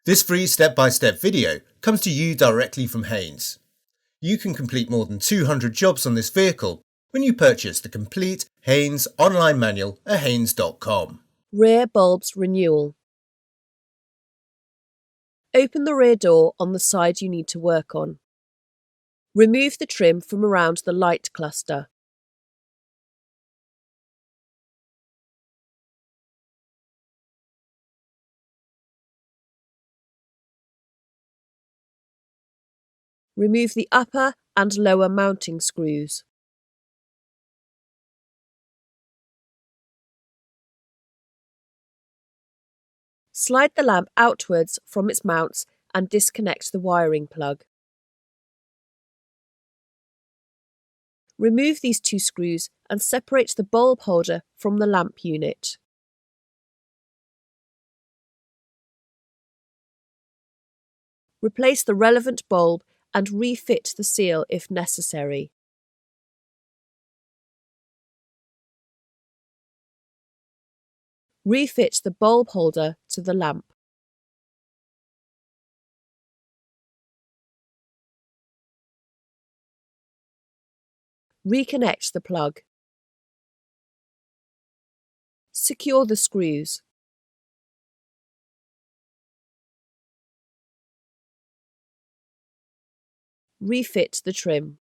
This free step-by-step video comes to you directly from Haynes. You can complete more than 200 jobs on this vehicle when you purchase the complete Haynes online manual at haynes.com. Rear bulbs renewal. Open the rear door on the side you need to work on. Remove the trim from around the light cluster. Remove the upper and lower mounting screws. Slide the lamp outwards from its mounts and disconnect the wiring plug. Remove these two screws and separate the bulb holder from the lamp unit. Replace the relevant bulb and refit the seal if necessary. Refit the bulb holder to the lamp. Reconnect the plug. Secure the screws. Refit the trim.